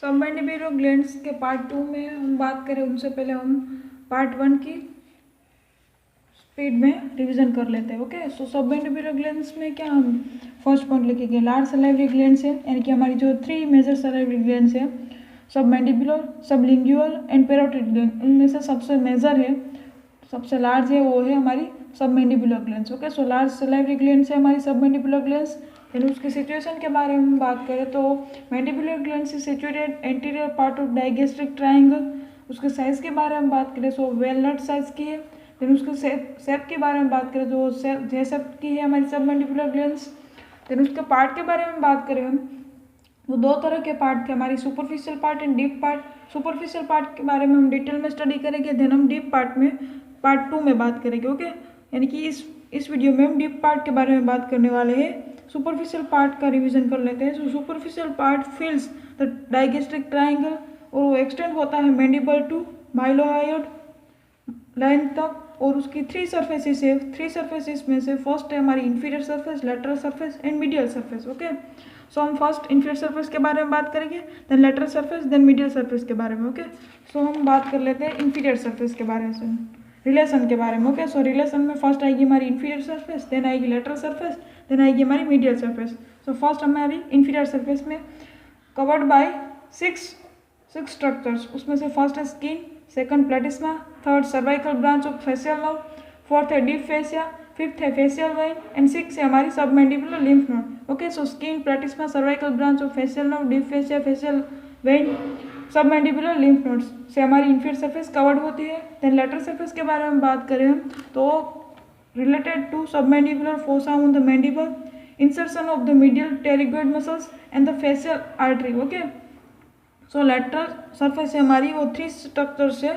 Submandibular glands के part 2 में हम बात करें उनसे पहले हम पार्ट 1 की स्पीड में रिवीजन कर लेते हैं। ओके, सो सबमैंडिबुलर ग्लैंड्स में क्या हम फर्स्ट पॉइंट लिखेंगे, लार्ज सलाइवरी ग्लैंड्स है, यानी कि हमारी जो 3 मेजर सलाइवरी ग्लैंड्स है, submandibular, sublingual and parotid gland, उनमें से सबसे मेजर है, सबसे लार्ज है, वो है हमारी submandibular glands. Okay, so large salivary glands है हमारी सबमैंडिबुलर ग्लैंड्स। यानी उसकी सिचुएशन के बारे में बात करें तो mandibular glands is situated anterior part of digastric triangle. उसके साइज के बारे में बात करें सो वेलनट साइज की है। देन उसके शेप के बारे में बात करें तो जे शेप की है हमारी सबमैंडिबुलर ग्लैंड्स। देन उसके पार्ट के बारे में बात करें हम तो दो तरह के पार्ट थे हमारी, superficial part and deep part. Superficial part के बारे में हम डिटेल में स्टडी करेंगे, देन हम डीप पार्ट में पार्ट 2 में बात करेंगे। ओके, यानी कि इस वीडियो में हम डीप पार्ट के बारे में बात करने वाले हैं। सुपरफिशियल पार्ट का रिवीजन कर लेते हैं। So superficial part fills the digastric triangle और वो एक्सटेंड होता है मैंडिबल टू माइलोहायोड लाइन तक, और उसकी 3 सरफेसेस है। 3 सरफेसेस में से फर्स्ट है हमारी inferior surface, lateral surface and medial surface. Okay, so हम फर्स्ट इंफीरियर सरफेस के बारे में बात करेंगे, then lateral surface, then medial surface के बारे में। ओके, सो हम बात कर लेते हैं इंफीरियर सरफेस के बारे में, रिलेशन के बारे में। ओके, सो रिलेशन में फर्स्ट आएगी हमारी इंफीरियर सरफेस, देन आएगी लेटरल सरफेस, देन आएगी हमारी मीडियल सरफेस। सो फर्स्ट हमारी इंफीरियर सरफेस में कवर्ड बाय 6 स्ट्रक्चर्स, उसमें से फर्स्ट है skin, second platysma, third cervical branch of facial nerve, fourth है डीप फेसिया, फिफ्थ है फेशियल वेन एंड 6 है हमारी submandibular lymph node. Okay, so skin, platysma, cervical branch of facial nerve, deep fascia, facial vein, submandibular lymph nodes से हमारी inferior surface covered होती है। Then lateral surface के बारे में बात करें हम तो related to submandibular fossa on the mandible, insertion of the medial pterygoid muscles and the facial artery. Okay, so lateral surface से हमारी वो 3 स्ट्रक्चर से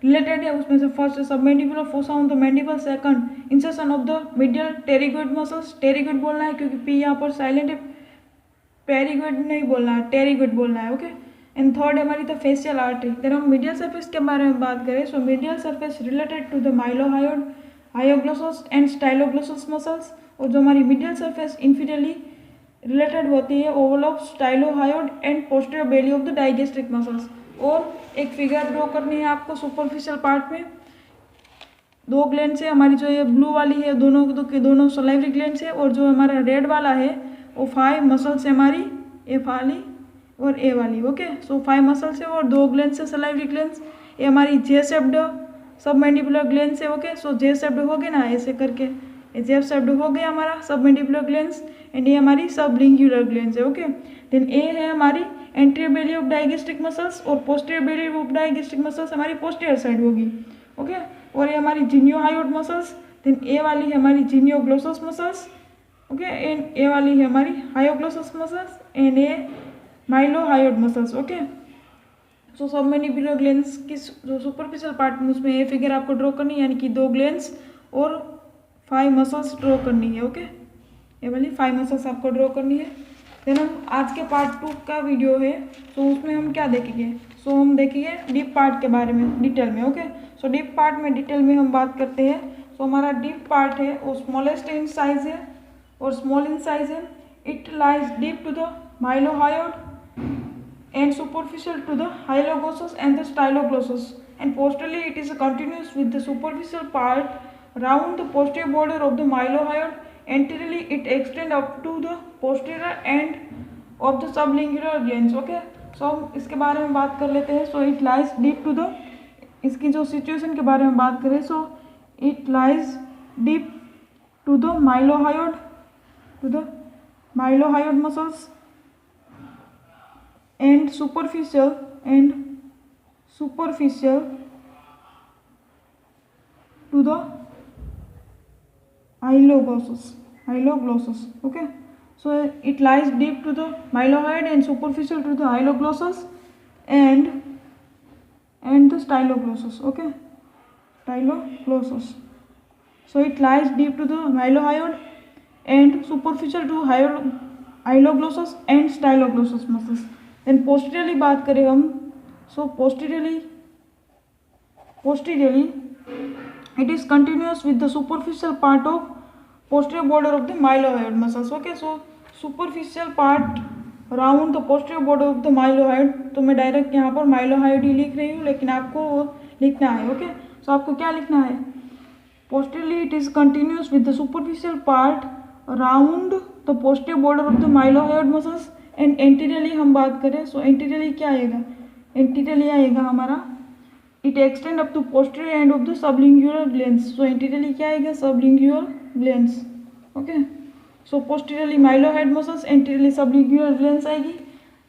रिलेटेड है, उसमें से फर्स्ट है submandibular fossa on the mandible, second insertion of the medial pterygoid muscles, pterygoid बोलना है क्योंकि पी यहाँ पर साइलेंट है, पेरिगोइड नहीं बोलना है, टेरिगोइड बोलना है। ओके, एंड थर्ड है हमारी द फेशियल आर्टरी। देन हम मीडियल सरफेस के बारे में बात करें so medial surface related to the mylohyoid, hyoglossus and styloglossus muscles, और जो हमारी मीडियल सरफेस इंफीरियरली रिलेटेड होती है oval of stylohyoid and posterior belly of the digastric muscles. और एक फिगर ड्रॉ करनी है आपको सुपरफिशियल पार्ट में, 2 ग्लैंड्स है हमारी, जो ये ब्लू वाली है दोनों सलाइवरी ग्लैंड्स है, और जो हमारा रेड वाला है वो 5 मसल्स है हमारी, ए वाली और ए वाली। ओके, सो 5 मसल्स है और 2 ग्लैंड्स है सलाइवरी ग्लैंड्स। ये हमारी जे शेप्ड सबमैंडिबुलर ग्लैंड्स है। ओके, सो जे शेप्ड हो गए ना ऐसे करके, ये जे शेप्ड हो गया हमारा सबमैंडिबुलर ग्लैंड्स, एंड ये हमारी सबलिंगुलर ग्लैंड्स है। ओके, देन ए है हमारी anterior belly of digastric muscles और posterior belly of digastric muscles हमारी पोस्टीरियर साइड होगी। ओके, और ये हमारी जिनियोहायोड मसल्स, देन ए वाली है हमारी genioglossus muscles. Okay, and A वाली है हमारी hyoglossus muscles and A mylohyoid muscles. Okay, so submandibular glands की जो सुपरफिशियल पार्ट में उसमें ये फिगर आपको ड्रॉ करनी है, यानी कि 2 ग्लैंड्स और 5 मसल्स ड्रॉ करनी है। ओके, ये वाली 5 मसल्स आपको ड्रॉ करनी है। देन हम आज के पार्ट 2 का वीडियो है तो उसमें हम क्या देखेंगे, सो हम देखेंगे डीप पार्ट के बारे में डिटेल में। ओके, सो डीप पार्ट में डिटेल में हम बात करते हैं। सो हमारा डीप पार्ट है वो स्मॉलेस्ट इन साइज है और स्मॉल इन साइज है। It lies deep to the mylohyoid and superficial to the hyloglossus and the styloglossus, and posteriorly it is continuous with the superficial part round the posterior border of the mylohyoid. Anteriorly it extend up to the posterior end of the sublingual glands. Okay, so हम इसके बारे में बात कर लेते हैं। so it lies deep to the, इसकी जो सिचुएशन के बारे में बात करें so it lies deep to the mylohyoid muscles and superficial to the hyloglossus. Okay, so it lies deep to the mylohyoid and superficial to the hyloglossus and the styloglossus. Okay, styloglossus, so it lies deep to the mylohyoid and superficial to hyloglossus and styloglossus muscles. Then posteriorly बात करें हम so posteriorly it is continuous with the superficial part of posterior border of the mylohyoid muscles. Okay, so superficial part round the posterior border of the mylohyoid, तो मैं direct यहाँ पर mylohyoid ही लिख रही हूँ, लेकिन आपको वो लिखना है। ओके, सो आपको क्या लिखना है, posteriorly it is continuous with the superficial part round the posterior border of the mylohyoid muscles and anteriorly हम बात करें, सो एंटीरियरली क्या आएगा, एंटीरियरली आएगा हमारा it extend up to posterior end of the sublingual glands, so anteriorly क्या आएगा, sublingual glands. Okay, so posteriorly mylohyoid muscles, anteriorly sublingual glands आएगी।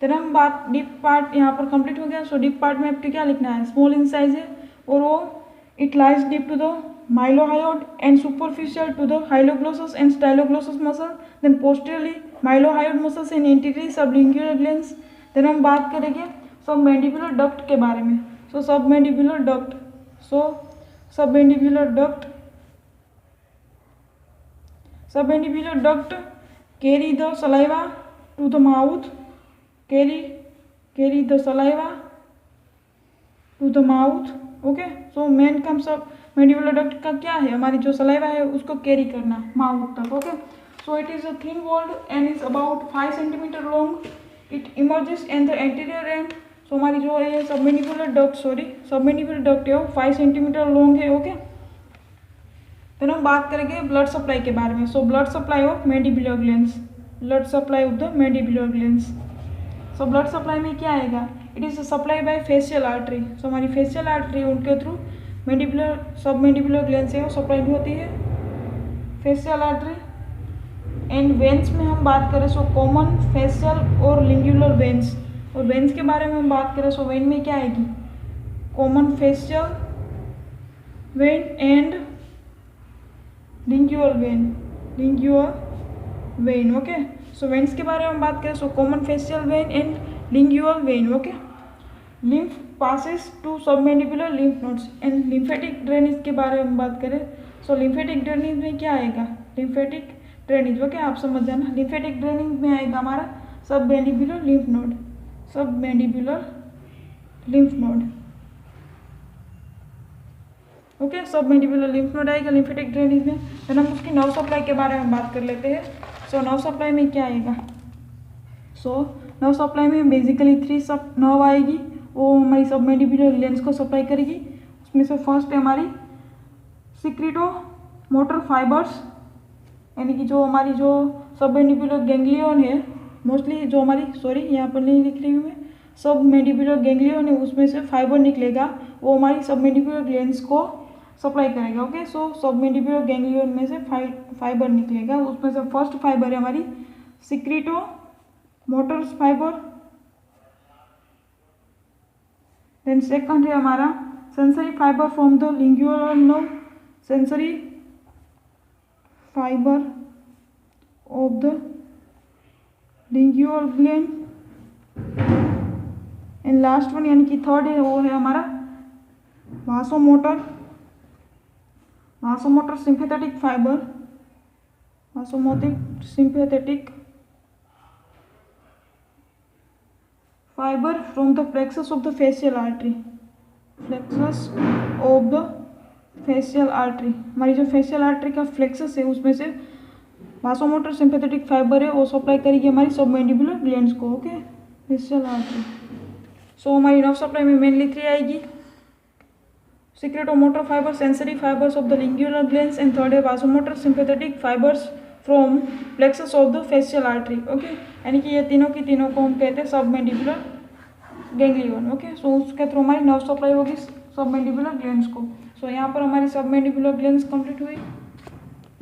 फिर हम बात डीप पार्ट यहाँ पर कंप्लीट हो गया। सो डीप पार्ट में आपको क्या लिखना है, स्मॉल इन साइज है और वो it lies deep to the mylohyoid and superficial to the hyoglossus and styloglossus muscle, then posteriorly mylohyoid muscles and anteriorly sublingual glands. Then हम बात करेंगे सबमैंडिबुलर डक्ट के बारे में। So submandibular duct, so submandibular duct, submandibular duct carry the saliva to the mouth, carry the saliva to the mouth। Okay, so main काम submandibular duct का क्या है, हमारी जो सलाइवा है उसको कैरी करना माउथ तक। Okay, so it is a thin walled and is about 5 centimetre long, it emerges in the anterior end, so हमारी जो है सबमैंडिबुलर डक्ट है वो 5 सेंटीमीटर लॉन्ग है। ओके, फिर हम बात करेंगे ब्लड सप्लाई के बारे में। So blood supply of mandibular glands, blood supply of the mandibular glands. So blood supply में क्या आएगा, it is supply by facial artery, so हमारी फेशियल आर्टरी उनके थ्रू मैंडिबुलर सबमैंडिबुलर ग्लैंड से वो सप्लाई भी होती है, फेशियल आर्टरी। एंड वेंस में हम बात करें, सो कॉमन फेशियल और लिंगुलर वेंस, और वेंस के बारे में हम बात करें, सो वेन में क्या आएगी, common facial vein and lingual vein. Okay, so veins के बारे में बात करें, so common facial vein and lingual vein. Okay, lymph passes to submandibular lymph nodes and lymphatic drainage के बारे में बात करें, सो लिम्फेटिक ड्रेनेज में क्या आएगा, लिम्फेटिक ड्रेनेज। ओके, आप समझ जाना, लिम्फेटिक ड्रेनेज में आएगा हमारा submandibular lymph node, submandibular lymph node. Okay, submandibular lymph node आएगा लिम्फेटिक ड्रेनेज में। फिर हम उसकी नर्व सप्लाई के बारे में बात कर लेते हैं। सो नर्व सप्लाई में क्या आएगा, सो नर्व सप्लाई में बेसिकली 3 नर्व आएगी, वो हमारी सबमैंडिबुलर ग्लैंड्स को सप्लाई करेगी। उसमें से फर्स्ट है हमारी सिक्रीटो मोटर फाइबर्स, यानी कि जो हमारी जो सबमैंडिबुलर गैंग्लियन है, मोस्टली जो हमारी यहाँ पर नहीं लिख रही हूँ मैं, सबमैंडिबुलर गैंग्लियन है, उसमें से फाइबर निकलेगा, वो हमारी सबमैंडिबुलर ग्लैंड्स को सप्लाई करेगा। ओके, सो सबमैंडिबुलर गैंग्लियन में से फाइबर निकलेगा, उसमें से फर्स्ट फाइबर है हमारी secretomotors fibre, then second है हमारा sensory fibre from the lingual nerve, sensory fibre of the lingual gland, and last one यानी कि थर्ड है वो है हमारा vasomotor sympathetic fibre, vasomotor sympathetic fibre from the plexus of the facial artery, plexus of the facial artery, हमारी जो facial artery का plexus है उसमें से वासोमोटर सिंपैथेटिक फाइबर है वो सप्लाई करेगी हमारी सबमैंडिबुलर ग्लैंड्स को। Okay, facial artery. सो हमारी नर्व सप्लाई में मेनली 3 आएगी, secretomotor fiber, sensory fibers of the lingual glands, and third है vasomotor sympathetic fibers from plexus of the facial artery। Okay, यानी कि ये तीनों की तीनों को हम कहते हैं सबमैंडिबुलर गैंग्लियन। ओके, सो उसके थ्रू हमारी नर्व सप्लाई होगी सबमैंडिबुलर ग्लैंड्स को। सो यहाँ पर हमारी सबमैंडिबुलर ग्लैंड्स कंप्लीट हुई।